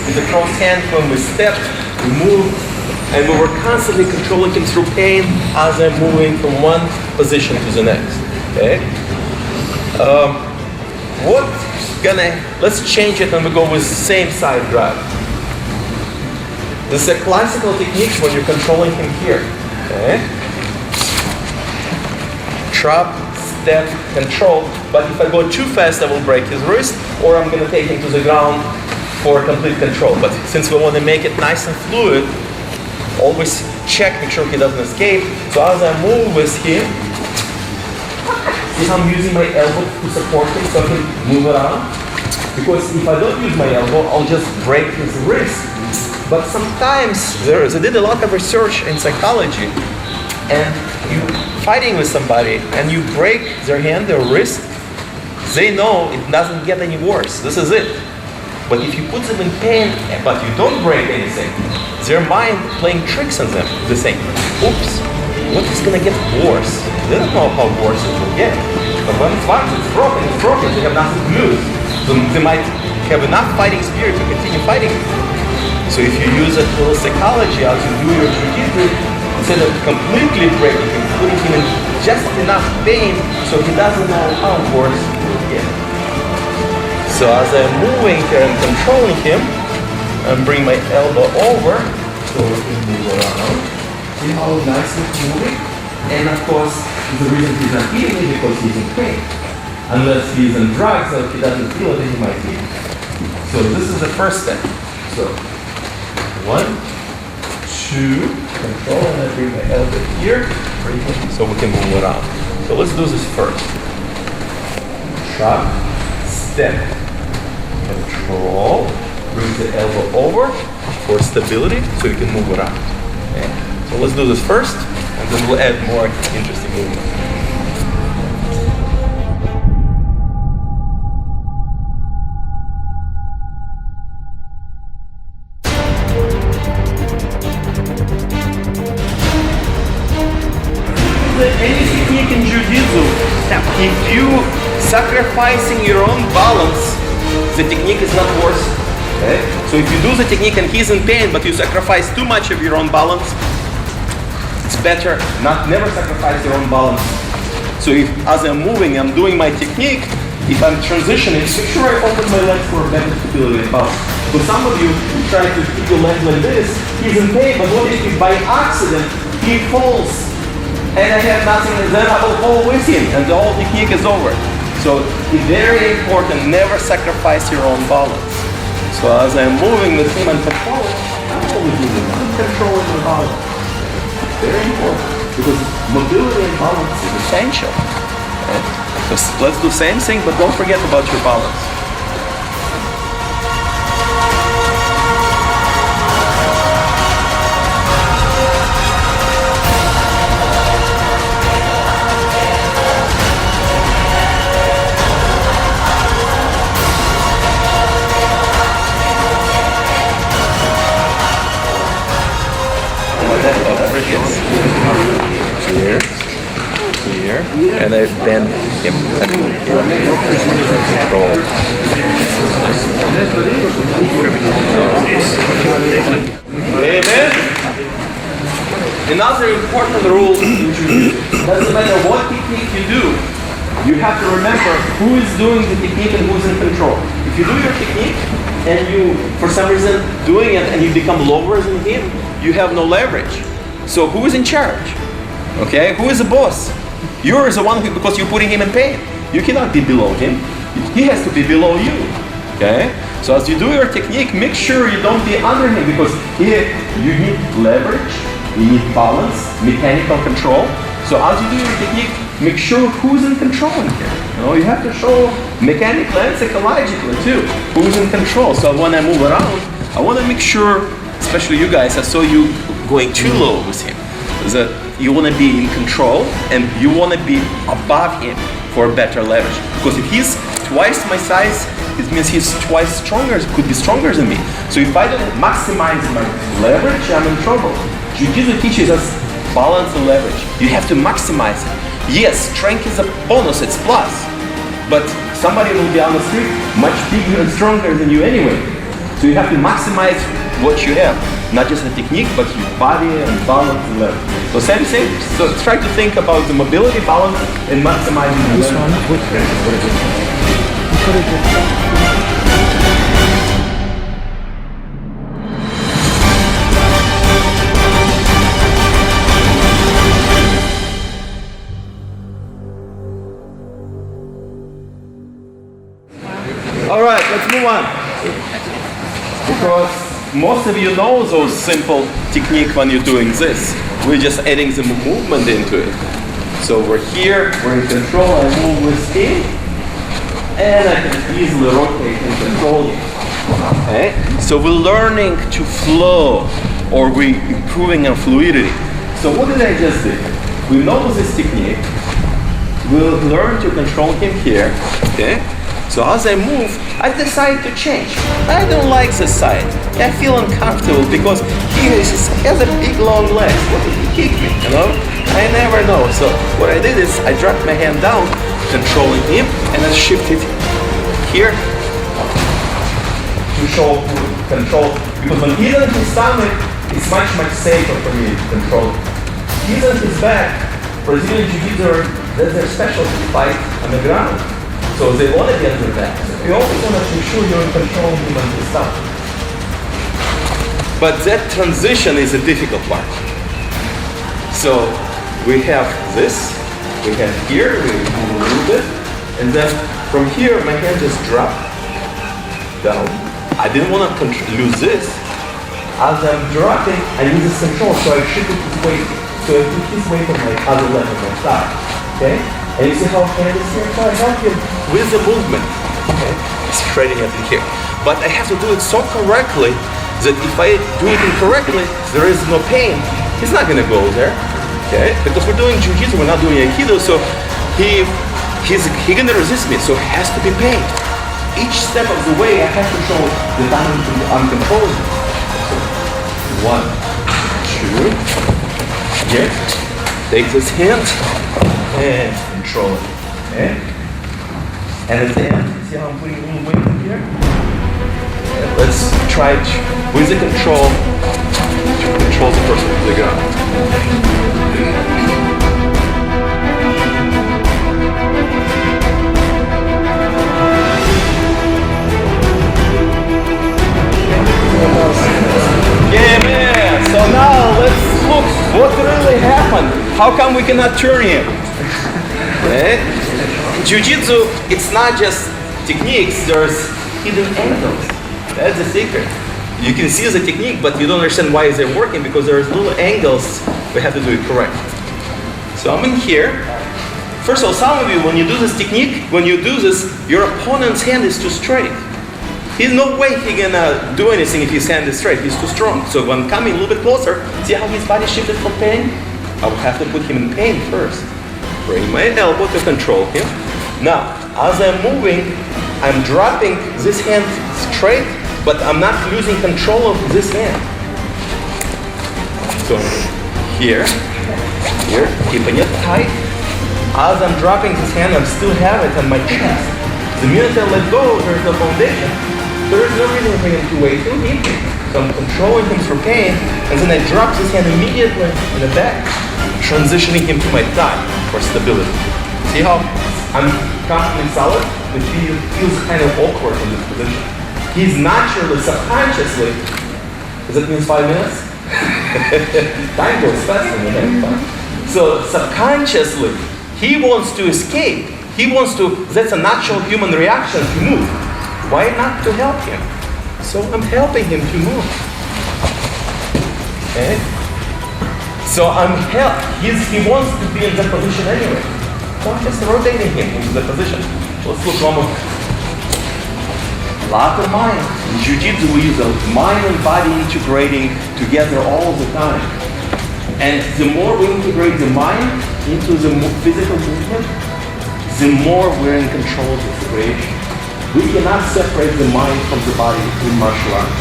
with the crossed hand. When we step, we move, and we were constantly controlling him through pain as I'm moving from one position to the next. Okay? Let's change it and we go with same side grab. This is a classical technique when you're controlling him here. Okay? Trap, step, control. But if I go too fast, I will break his wrist, or I'm going to take him to the ground for complete control. But since we want to make it nice and fluid, always check, make sure he doesn't escape. So as I move with him, see how I'm using my elbow to support him so I can move around? Because if I don't use my elbow, I'll just break his wrist. But sometimes they did a lot of research in psychology, and you fighting with somebody and you break their hand, their wrist, they know it doesn't get any worse. This is it. But if you put them in pain, but you don't break anything, their mind playing tricks on them. They think, oops, what is going to get worse? They don't know how worse it will get. But when it's broken, they have nothing to lose. So they might have enough fighting spirit to continue fighting. So if you use a little psychology as you do your jiu-jitsu, instead of completely breaking him, putting him in just enough pain so he doesn't know how worse it will get. So as I'm moving here and controlling him, I'm bringing my elbow over so we can move around. See how nicely it's moving? And of course, the reason he's not feeling it because he's in pain. Unless he's in drugs, so if he doesn't feel it, he might feel it. So this is the first step. So 1, 2, control, and I bring my elbow here, so we can move around. So let's do this first. Trap, step, control, bring the elbow over for stability so you can move around. Okay? So let's do this first, and then we'll add more interesting movement. Any technique in jiu-jitsu, if you sacrificing your own balance, the technique is not worth it. Okay? So if you do the technique and he's in pain, but you sacrifice too much of your own balance, it's better never sacrifice your own balance. So if as I'm moving, I'm doing my technique, if I'm transitioning, make sure I open my legs for better stability and balance. So some of you try to keep your legs like this, he's in pain, but what if by accident he falls? And I have nothing, and then I will fall with him, and the whole technique is over. So it's very important, never sacrifice your own balance. So as I'm moving with him and controlling, I'm always moving, I'm controlling the balance. Very important, because mobility and balance is essential. Okay? So let's do the same thing, but don't forget about your balance. Here, and I bend him and control. Amen. Another important rule in jiu-jitsu, doesn't matter what technique you do, you have to remember who is doing the technique and who's in control. If you do your technique and you, for some reason, doing it and you become lower than him, you have no leverage. So who is in charge? Okay, who is the boss? You're the one who, because you're putting him in pain. You cannot be below him. He has to be below you. Okay? So as you do your technique, make sure you don't be under him, because here you need leverage, you need balance, mechanical control. So as you do your technique, make sure who's in control in here. You know, you have to show mechanically and psychologically too, who's in control. So when I move around, I want to make sure, especially you guys, I saw you going too low with him, that you want to be in control and you want to be above him for better leverage. Because if he's twice my size, it means he's twice stronger, could be stronger than me. So if I don't maximize my leverage, I'm in trouble. Jiu-Jitsu teaches us balance and leverage. You have to maximize it. Yes, strength is a bonus, it's plus. But somebody will be on the street much bigger and stronger than you anyway. So you have to maximize what you have, not just the technique, but your body and balance and level. So same thing. So try to think about the mobility, balance, and maximizing the level. What is it? All right, let's move on. Because most of you know those simple technique when you're doing this. We're just adding the movement into it. So we're here, we're in control, I move with speed, and I can easily rotate and control it. Okay? So we're learning to flow, or we're improving on fluidity. So what did I just do? We know this technique. We'll learn to control him here. Okay? So as I move, I decide to change. I don't like this side. I feel uncomfortable because he has a big long legs. What did he kick me? You know? I never know. So what I did is I dropped my hand down, controlling him, and I shifted here to show control. Because when he's on his stomach, it's much safer for me to control. He's on his back. Brazilian Jiu-Jitsu, that's their specialty, fight on the ground. So they want to get their back. So you always want to make sure you're in control of him and his stuff. But that transition is a difficult part. So we have this, we have here, we move a little bit, and then from here my hand just dropped down. I didn't want to lose this. As I'm dropping, I use this control, so I shifted his weight. So I put his weight on my other leg on my side. Okay? And you see how hand is here? So I help him with the movement. Okay? Straighting it in here. But I have to do it so correctly that if I do it incorrectly, there is no pain. He's not gonna go there. Okay? Because we're doing jiu-jitsu, we're not doing Aikido, so he's gonna resist me, so it has to be pain. Each step of the way I have to show that I'm controlling. So, 1, 2, here. Take this hand and control it. Okay? And at the end, see how I'm putting a little weight in here? And let's try to, with the control, to control the person to the ground. Yeah, man. So now let's look what really happened. How come we cannot turn him? Okay. Jiu-Jitsu, it's not just techniques, there's hidden angles. That's the secret. You can see the technique, but you don't understand why they're working because there's little angles. We have to do it correct. So I'm in here. First of all, some of you, when you do this technique, when you do this, your opponent's hand is too straight. There's no way he's gonna do anything if his hand is straight. He's too strong. So when coming a little bit closer, see how his body shifted for pain? I will have to put him in pain first. Bring my elbow to control him. Now, as I'm moving, I'm dropping this hand straight, but I'm not losing control of this hand. So here, keeping it tight. As I'm dropping this hand, I still have it on my chest. The minute I let go, there's no foundation. There is no reason for him to wait till he. So I'm controlling him for pain, and then I drop this hand immediately in the back, transitioning him to my thigh for stability. See how I'm constantly solid? It feels kind of awkward in this position. He's naturally, subconsciously, does that mean 5 minutes? Time goes fast in the next time. So subconsciously, he wants to escape. He wants to, that's a natural human reaction to move. Why not to help him? So I'm helping him to move. Okay? So he wants to be in that position anyway. So I'm just rotating him into the position. Let's look one more. Latter mind. In Jiu-Jitsu we use the mind and body integrating together all the time. And the more we integrate the mind into the physical movement, the more we're in control of the situation. We cannot separate the mind from the body in martial arts.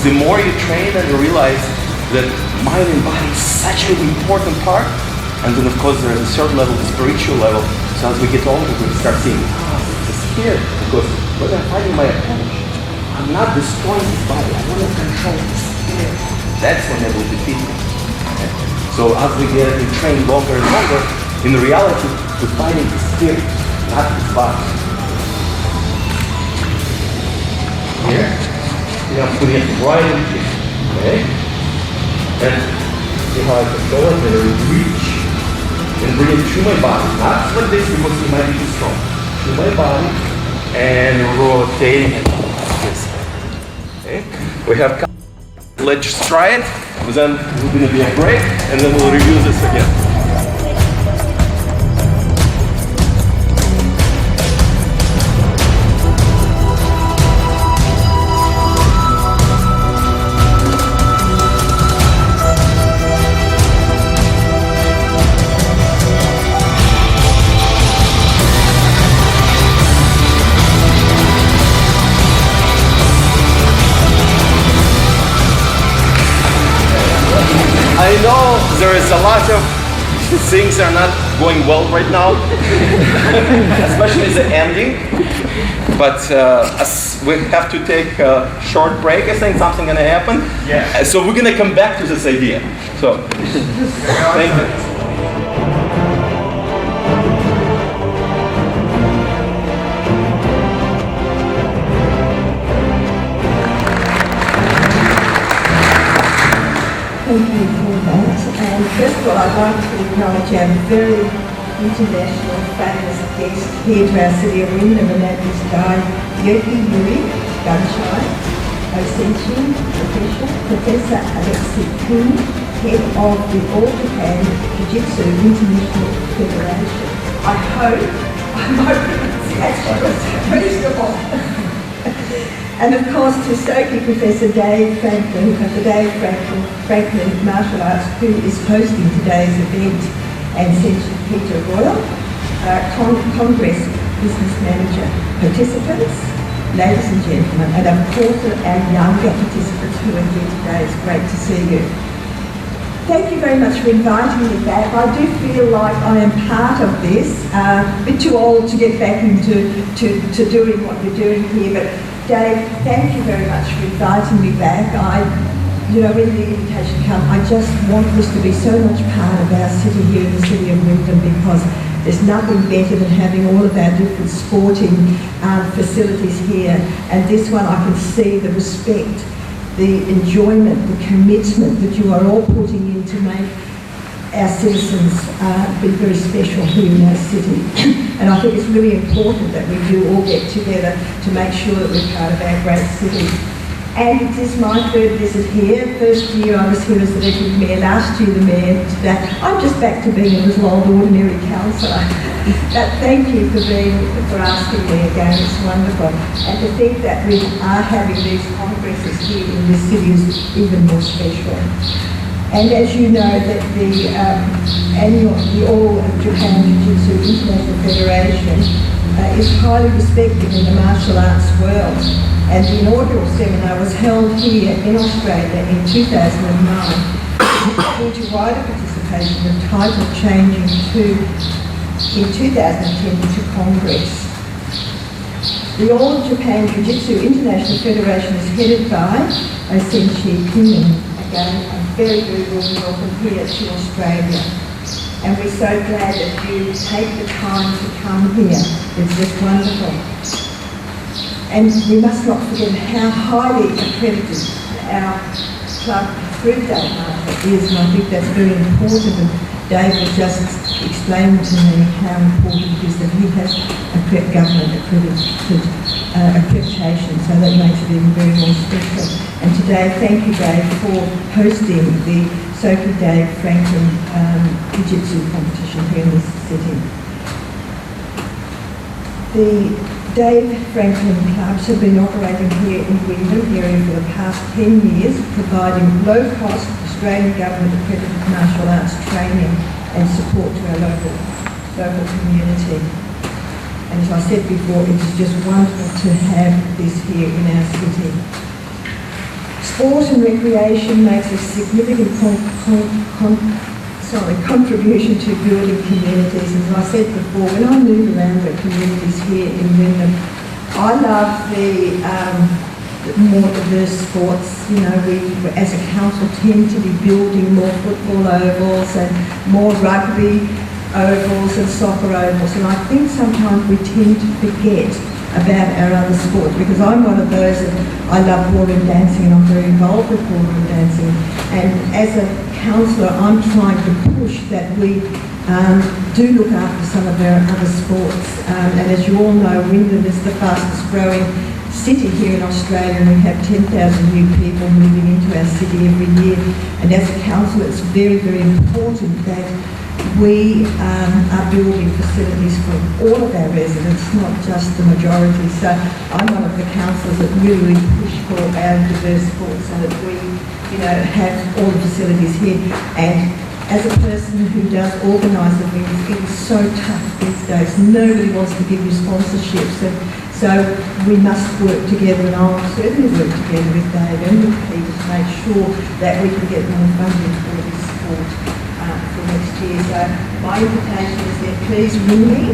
The more you train and you realize that mind and body is such an important part, and then of course there is a certain level, the spiritual level, so as we get older we start seeing, it's here, because when I'm fighting my opponent, I'm not destroying his body. I want to control his spirit. That's when I will defeat him. Okay? So as we get to train longer and longer, in reality, we're fighting his spirit, not his body. Here, I'm putting it right in here. Okay? And see how I control it? And reach and bring it to my body. Not like this because it might be too strong. To my body and rotating it this way. Okay? We have. Let's just try it. Then we're going to be a break, and then we'll review this again. I know there is a lot of things are not going well right now, especially the ending. But as we have to take a short break, I think something's going to happen. Yeah. So we're going to come back to this idea. So, thank you. Thank you for that. And first of all, I'd like to acknowledge our very international famous guest here to our city of Wyndham, and that is Guy Yoki Yuri Gunshine, O-Sensei Professor Alexey Kunin, head of the All Japan Jiu-Jitsu International Federation. I hope my pronunciation was reasonable. And of course to Soke Professor Dave Franklin of the Dave Franklin Martial Arts, who is hosting today's event, and Senator Peter Royal, Congress Business Manager, participants, ladies and gentlemen, and of course our younger participants who are here today. It's great to see you. Thank you very much for inviting me back. I do feel like I am part of this, a bit too old to get back into doing what we're doing here, but Dave, thank you very much for inviting me back. When the invitation came, I just want this to be so much part of our city here in the city of Wyndham, because there's nothing better than having all of our different sporting facilities here. And this one, I can see the respect, the enjoyment, the commitment that you are all putting in to make our citizens be very special here in our city. And I think it's really important that we do all get together to make sure that we're part of our great city. And it is my third visit here. First year I was here as the Deputy Mayor, last year the Mayor, today. I'm just back to being a little old ordinary councillor. But thank you for asking me again, it's wonderful. And to think that we are having these congresses here in this city is even more special. And as you know, that the All Japan Jiu-Jitsu International Federation is highly respected in the martial arts world. And the inaugural seminar was held here in Australia in 2009. Due to wider participation, the title changing in 2010 to Congress. The All Japan Jiu-Jitsu International Federation is headed by O-Sensei Kunin. Again, a very, very warm welcome here to Australia. And we're so glad that you take the time to come here. It's just wonderful. And we must not forget how highly accredited our club through Dave Marshall is, and I think that's very important. And Dave was just explaining to me how important it is that he has a government accreditation, so that makes it even very more special. And today, thank you, Dave, for hosting the Soke Dave Franklin Jiu-Jitsu competition here in this city. The Dave Franklin clubs have been operating here in the Wyndham area for the past 10 years, providing low-cost Australian government accredited martial arts training and support to our local community. And as I said before, it is just wonderful to have this here in our city. Sport and recreation makes a significant contribution to building communities. And as I said before, when I move around the communities here in Wyndham, I love the more diverse sports. You know, we as a council tend to be building more football ovals and more rugby ovals and soccer ovals, and I think sometimes we tend to forget about our other sports, because I'm one of those that I love ballroom dancing and I'm very involved with ballroom dancing, and as a councillor I'm trying to push that we do look after some of our other sports, and as you all know, Wyndham is the fastest growing city here in Australia, and we have 10,000 new people moving into our city every year, and as a council it's very, very important that we are building facilities for all of our residents, not just the majority. So I'm one of the councillors that really push for our diverse sports so that we, you know, have all the facilities here. And as a person who does organise events, it is so tough these days. Nobody wants to give you sponsorships, and so we must work together, and I'll certainly work together with Dave and with Peter to make sure that we can get more funding for this sport for next year. So my invitation is that please ring me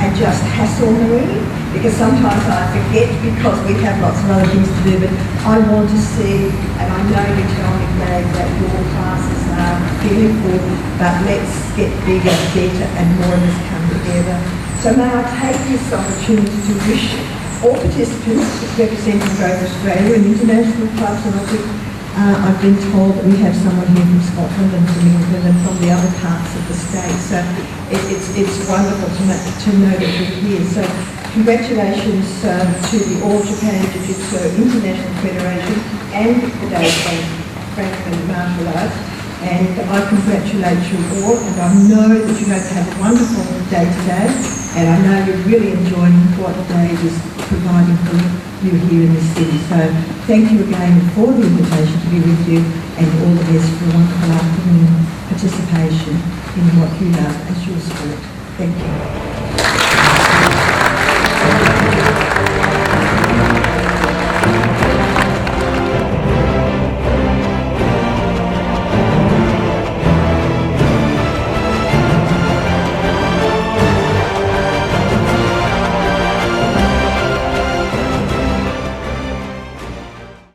and just hassle me, because sometimes I forget because we have lots of other things to do, but I want to see, and I know you tell me, Dave, that your classes are feeling full, but let's get bigger, better and more of us come together. So may I take this opportunity to wish all participants representing both Australia and international clubs, and I've been told that we have someone here from Scotland and from England and from the other parts of the state, so it's wonderful to know that we're here. So congratulations to the All Japan Jiu-Jitsu International Federation and the Dave Franklin Martial Arts, and I congratulate you all, and I know that you're going to have a wonderful day today, and I know you're really enjoying what Dave is providing for you here in the city. So thank you again for the invitation to be with you, and all the best for a wonderful afternoon participation in what you love as your sport. Thank you.